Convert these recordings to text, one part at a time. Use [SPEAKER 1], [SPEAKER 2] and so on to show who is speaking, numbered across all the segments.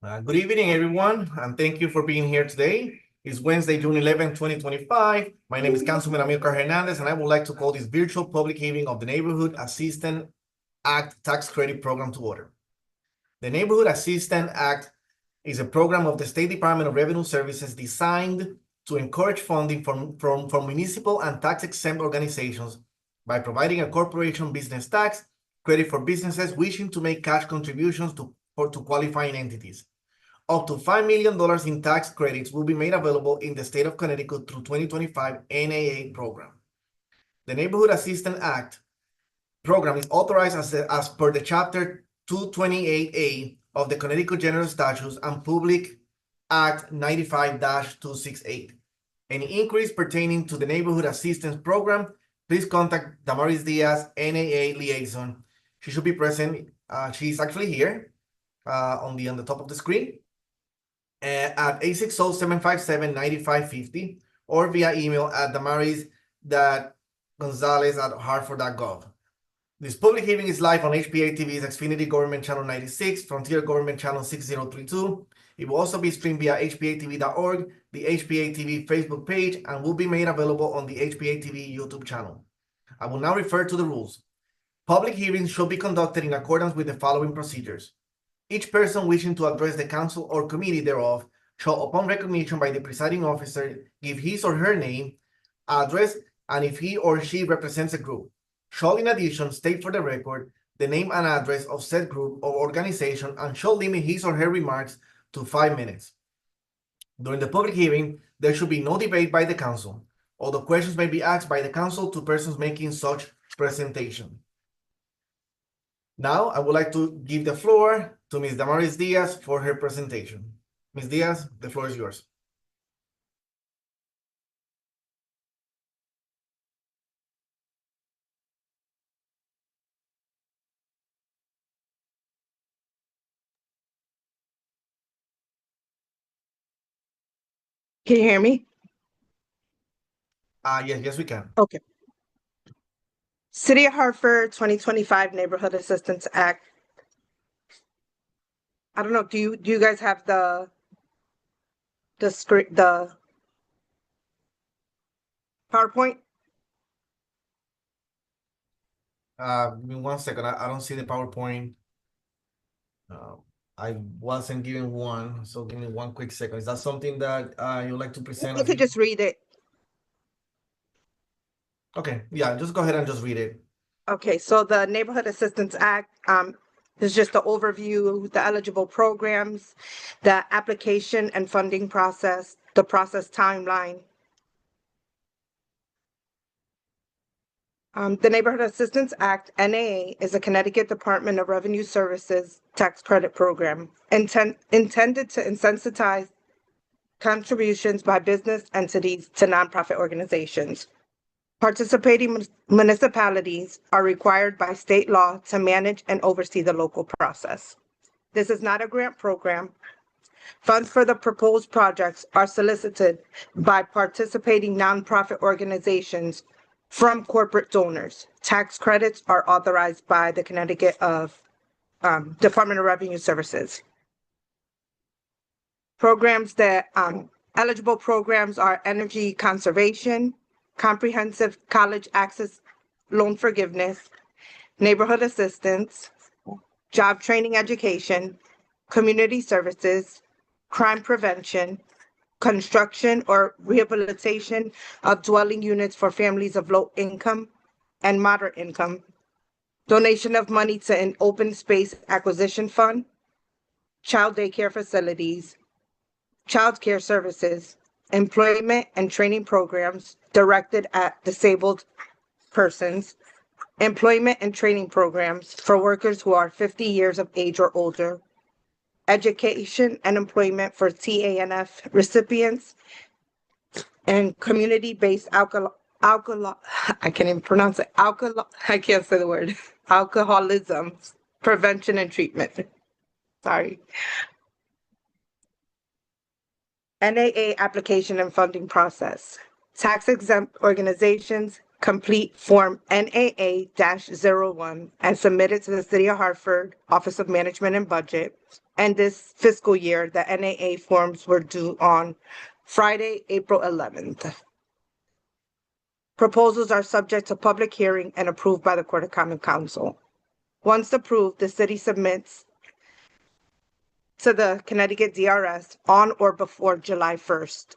[SPEAKER 1] Good evening, everyone, and thank you for being here today. It's Wednesday, June 11, 2025. My name is Councilman Amilcar Hernandez, and I would like to call this virtual public hearing of the Neighborhood Assistance Act Tax Credit Program to order. The Neighborhood Assistance Act is a program of the State Department of Revenue Services designed to encourage funding from municipal and tax-exempt organizations by providing a corporation business tax credit for businesses wishing to make cash contributions to qualifying entities. Up to $5 million in tax credits will be made available in the state of Connecticut through 2025 NAA program. The Neighborhood Assistance Act program is authorized as per the Chapter 228A of the Connecticut General Statutes and Public Act 95-268. Any inquiries pertaining to the Neighborhood Assistance Program, please contact Damaris Diaz, NAA Liaison. She should be present. She's actually here on the top of the screen. At 860-757-9550 or via email at damaris.gonzalez@hartford.gov. This public hearing is live on HPA-TV's Xfinity Government Channel 96, Frontier Government Channel 6032. It will also be streamed via hpa-tv.org, the HPA-TV Facebook page, and will be made available on the HPA-TV YouTube channel. I will now refer to the rules. Public hearings should be conducted in accordance with the following procedures. Each person wishing to address the council or committee thereof shall, upon recognition by the presiding officer, give his or her name, address, and if he or she represents a group, shall in addition state for the record the name and address of said group or organization and shall limit his or her remarks to 5 minutes. During the public hearing, there should be no debate by the council, although questions may be asked by the council to persons making such presentation. Now, I would like to give the floor to Ms. Damaris Diaz for her presentation. Ms. Diaz, the floor is yours.
[SPEAKER 2] Can you hear me?
[SPEAKER 1] Yes, we can.
[SPEAKER 2] Okay. City of Hartford 2025 Neighborhood Assistance Act. I don't know, do you guys have the script, the PowerPoint?
[SPEAKER 1] Give me 1 second. I don't see the PowerPoint. I wasn't given one, so give me 1 quick second. Is that something that you'd like to present?
[SPEAKER 2] You could just read it.
[SPEAKER 1] Okay, yeah, just go ahead and just read it.
[SPEAKER 2] Okay, so the Neighborhood Assistance Act is just the overview, the eligible programs, the application and funding process, the process timeline. The Neighborhood Assistance Act, NAA, is a Connecticut Department of Revenue Services tax credit program intended to incentivize contributions by business entities to nonprofit organizations. Participating municipalities are required by state law to manage and oversee the local process. This is not a grant program. Funds for the proposed projects are solicited by participating nonprofit organizations from corporate donors. Tax credits are authorized by the Connecticut Department of Revenue Services. Programs that eligible programs are energy conservation, comprehensive college access loan forgiveness, neighborhood assistance, job training education, community services, crime prevention, construction or rehabilitation of dwelling units for families of low income and moderate income, donation of money to an open space acquisition fund, child daycare facilities, child care services, employment and training programs directed at disabled persons, employment and training programs for workers who are 50 years of age or older, education and employment for TANF recipients, and community-based alcoholism prevention and treatment. Sorry. NAA application and funding process. Tax-exempt organizations complete Form NAA-01 and submit it to the City of Hartford Office of Management and Budget and this fiscal year, the NAA forms were due on Friday, April 11th. Proposals are subject to public hearing and approved by the Court of Common Council. Once approved, the city submits to the Connecticut DRS on or before July 1st.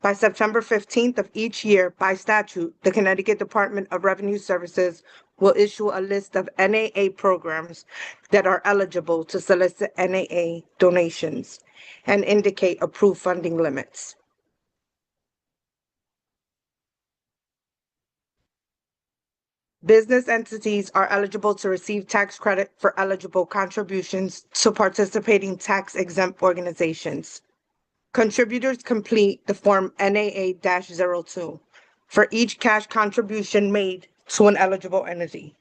[SPEAKER 2] By September 15th of each year, by statute, the Connecticut Department of Revenue Services will issue a list of NAA programs that are eligible to solicit NAA donations and indicate approved funding limits. Business entities are eligible to receive tax credit for eligible contributions to participating tax-exempt organizations. Contributors complete the Form NAA-02 for each cash contribution made to an eligible entity.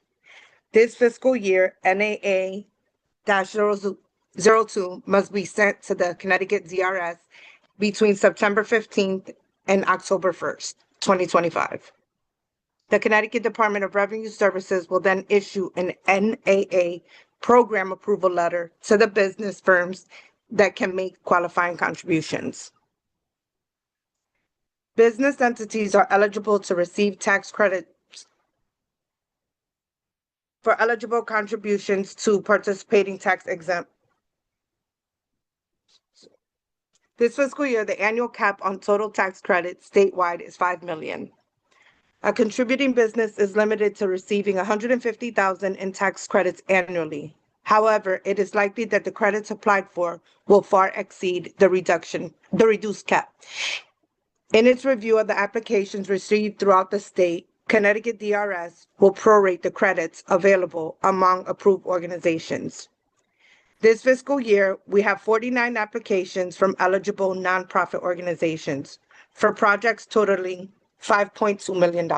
[SPEAKER 2] This fiscal year, NAA-02 must be sent to the Connecticut DRS between September 15th and October 1st, 2025. The Connecticut Department of Revenue Services will then issue an NAA program approval letter to the business firms that can make qualifying contributions. Business entities are eligible to receive tax credits for eligible contributions to participating tax-exempt. This fiscal year, the annual cap on total tax credits statewide is $5 million. A contributing business is limited to receiving $150,000 in tax credits annually. However, it is likely that the credits applied for will far exceed the reduced cap. In its review of the applications received throughout the state, Connecticut DRS will prorate the credits available among approved organizations. This fiscal year, we have 49 applications from eligible nonprofit organizations for projects totaling $5.2 million.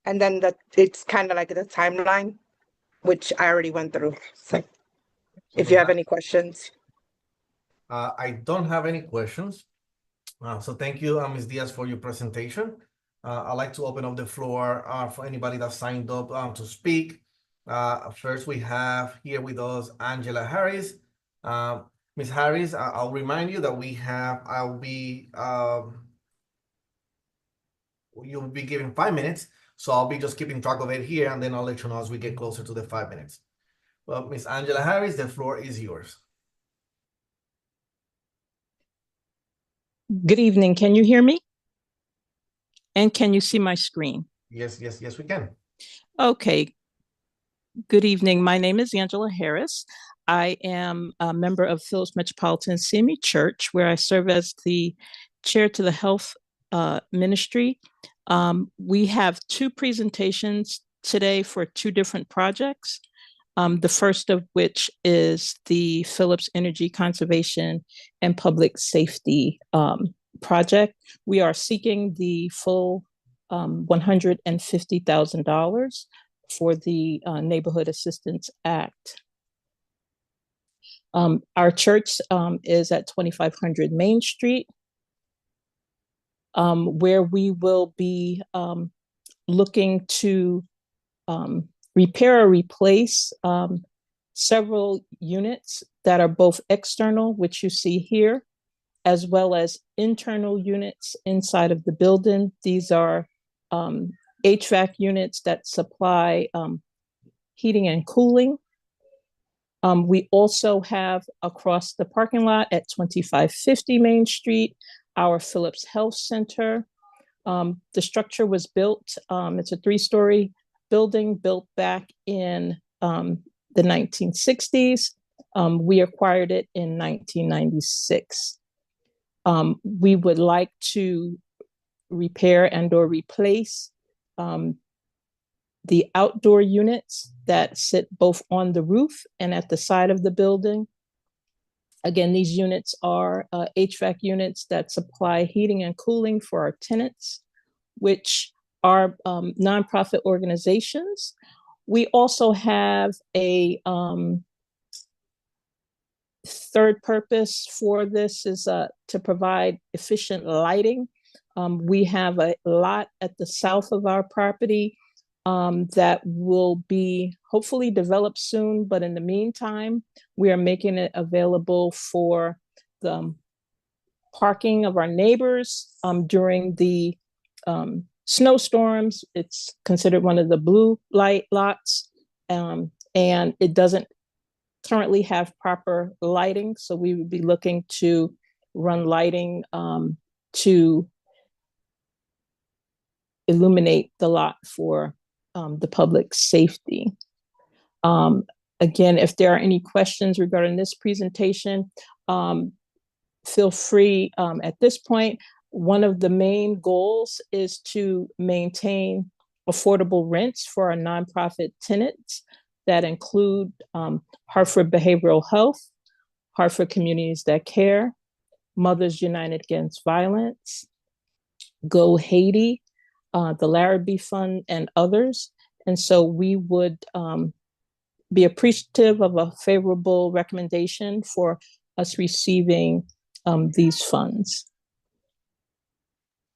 [SPEAKER 2] And then it's kind of like the timeline, which I already went through. So if you have any questions.
[SPEAKER 1] I don't have any questions. So thank you, Ms. Diaz, for your presentation. I'd like to open up the floor for anybody that signed up to speak. First, we have here with us Angela Harris. Ms. Harris, I'll remind you that you'll be given 5 minutes, so I'll be just keeping track of it here, and then I'll let you know as we get closer to the 5 minutes. Well, Ms. Angela Harris, the floor is yours.
[SPEAKER 3] Good evening. Can you hear me? And can you see my screen?
[SPEAKER 1] Yes, we can.
[SPEAKER 3] Okay. Good evening. My name is Angela Harris. I am a member of Phillips Metropolitan CME Church, where I serve as the chair to the health ministry. We have two presentations today for two different projects. The first of which is the Phillips Energy Conservation and Public Safety project. We are seeking the full $150,000 for the Neighborhood Assistance Act. Our church is at 2500 Main Street, where we will be looking to repair or replace several units that are both external, which you see here, as well as internal units inside of the building. These are HVAC units that supply heating and cooling. We also have across the parking lot at 2550 Main Street, our Phillips Health Center. The structure was built, it's a 3-story building built back in the 1960s. We acquired it in 1996. We would like to repair and or replace the outdoor units that sit both on the roof and at the side of the building. Again, these units are HVAC units that supply heating and cooling for our tenants, which are nonprofit organizations. We also have a third purpose for this is to provide efficient lighting We have a lot at the south of our property that will be hopefully developed soon. But in the meantime, we are making it available for the parking of our neighbors during the snowstorms. It's considered one of the blue light lots, and it doesn't currently have proper lighting. So we would be looking to run lighting to illuminate the lot for the public safety. Again, if there are any questions regarding this presentation, feel free at this point. One of the main goals is to maintain affordable rents for our nonprofit tenants that include Hartford Behavioral Health, Hartford Communities That Care, Mothers United Against Violence, Go Haiti, the Larrabee Fund, and others. And so we would be appreciative of a favorable recommendation for us receiving these funds.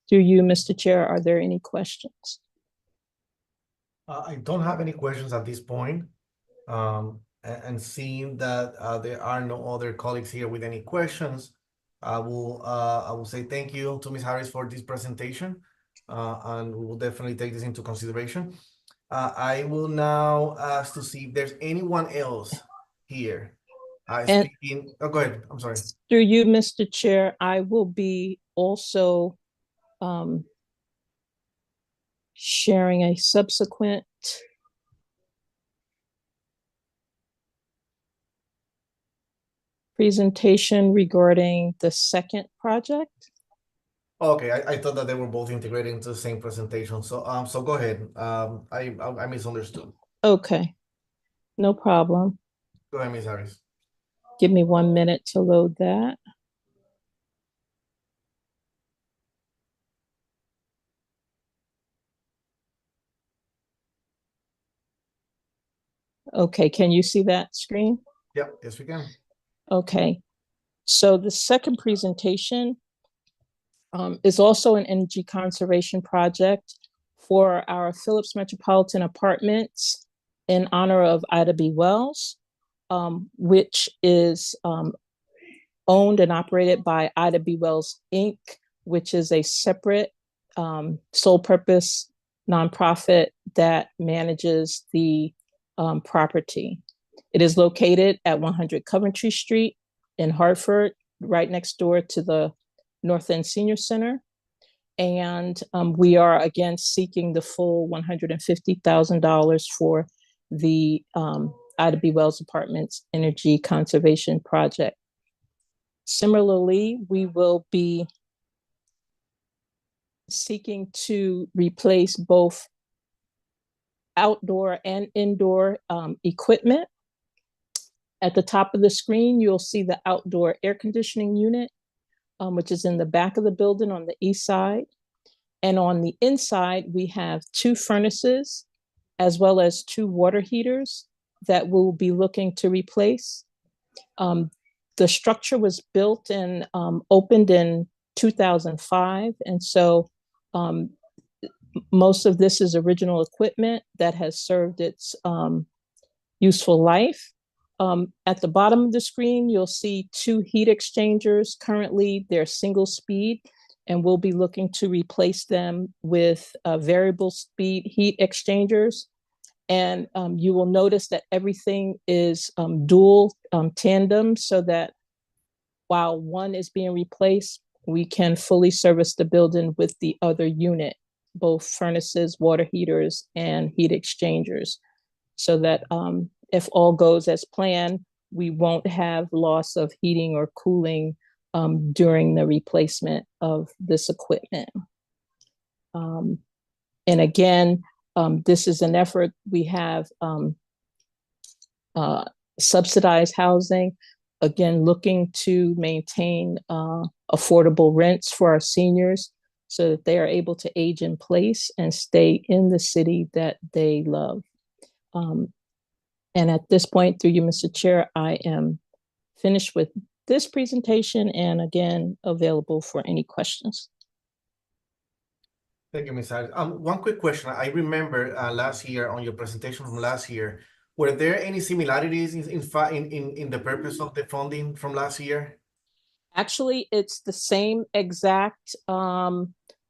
[SPEAKER 3] Through you, Mr. Chair, are there any questions?
[SPEAKER 1] I don't have any questions at this point. And seeing that there are no other colleagues here with any questions, I will say thank you to Ms. Harris for this presentation, and we will definitely take this into consideration. I will now ask to see if there's anyone else here speaking. Oh, go ahead. I'm sorry.
[SPEAKER 3] Through you, Mr. Chair, I will be also sharing a subsequent presentation regarding the second project.
[SPEAKER 1] Okay, I thought that they were both integrated into the same presentation. So so go ahead. I misunderstood.
[SPEAKER 3] Okay, no problem.
[SPEAKER 1] Go ahead, Ms. Harris.
[SPEAKER 3] Give me 1 minute to load that. Okay, can you see that screen?
[SPEAKER 1] Yep, yes, we can.
[SPEAKER 3] Okay, so the second presentation is also an energy conservation project for our Phillips Metropolitan Apartments in honor of Ida B. Wells, which is owned and operated by Ida B. Wells, Inc., which is a separate sole purpose nonprofit that manages the property. It is located at 100 Coventry Street in Hartford, right next door to the North End Senior Center. And we are again seeking the full $150,000 for the Ida B. Wells Apartments Energy Conservation Project. Similarly, we will be seeking to replace both outdoor and indoor equipment. At the top of the screen, you'll see the outdoor air conditioning unit, which is in the back of the building on the east side. And on the inside, we have 2 furnaces, as well as 2 water heaters that we'll be looking to replace. The structure was built and opened in 2005. And so most of this is original equipment that has served its useful life. At the bottom of the screen, you'll see 2 heat exchangers. Currently, they're single speed, and we'll be looking to replace them with variable speed heat exchangers. And you will notice that everything is dual tandem, so that while one is being replaced, we can fully service the building with the other unit, both furnaces, water heaters, and heat exchangers, so that if all goes as planned, we won't have loss of heating or cooling during the replacement of this equipment. And again, this is an effort. We have subsidized housing, again, looking to maintain affordable rents for our seniors so that they are able to age in place and stay in the city that they love. And at this point, through you, Mr. Chair, I am finished with this presentation and again, available for any questions.
[SPEAKER 1] Thank you, Ms. Harris. One quick question. I remember last year on your presentation from last year, were there any similarities in the purpose of the funding from last year?
[SPEAKER 3] Actually, it's the same exact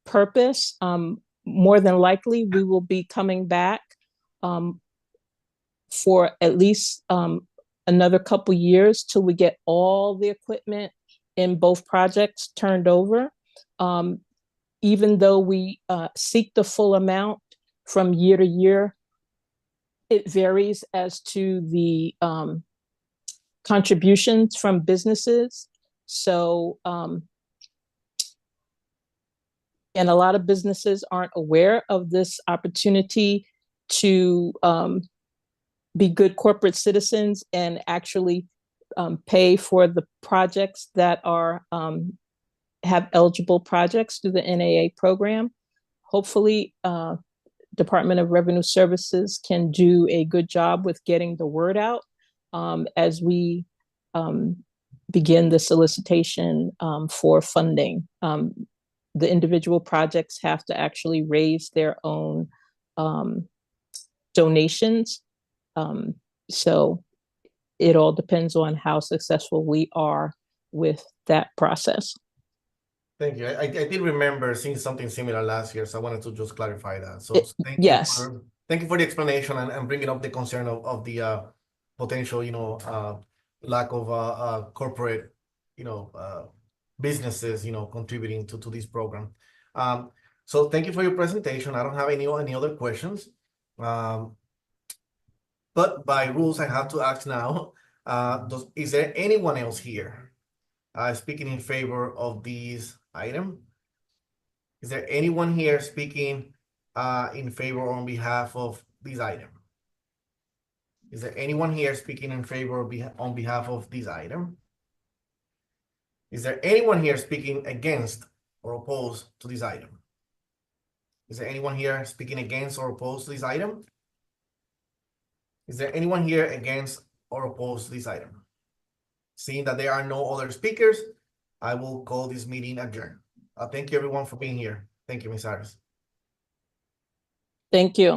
[SPEAKER 3] purpose. More than likely, we will be coming back for at least another couple years till we get all the equipment in both projects turned over. Even though we seek the full amount from year to year, it varies as to the contributions from businesses. So, and a lot of businesses aren't aware of this opportunity to be good corporate citizens and actually pay for the projects that are have eligible projects through the NAA program. Hopefully, Department of Revenue Services can do a good job with getting the word out as we begin the solicitation for funding. The individual projects have to actually raise their own donations. So it all depends on how successful we are with that process.
[SPEAKER 1] Thank you. I did remember seeing something similar last year, so I wanted to just clarify that. So
[SPEAKER 3] Yes.
[SPEAKER 1] Thank you for the explanation and bringing up the concern of the potential, lack of corporate, businesses, contributing to this program. So thank you for your presentation. I don't have any other questions. But by rules, I have to ask now, is there anyone else here speaking in favor of this item? Is there anyone here speaking in favor or on behalf of this item? Is there anyone here speaking in favor on behalf of this item? Is there anyone here speaking against or opposed to this item? Is there anyone here speaking against or opposed to this item? Is there anyone here against or opposed to this item? Seeing that there are no other speakers, I will call this meeting adjourned. Thank you everyone for being here. Thank you, Ms. Harris.
[SPEAKER 3] Thank you.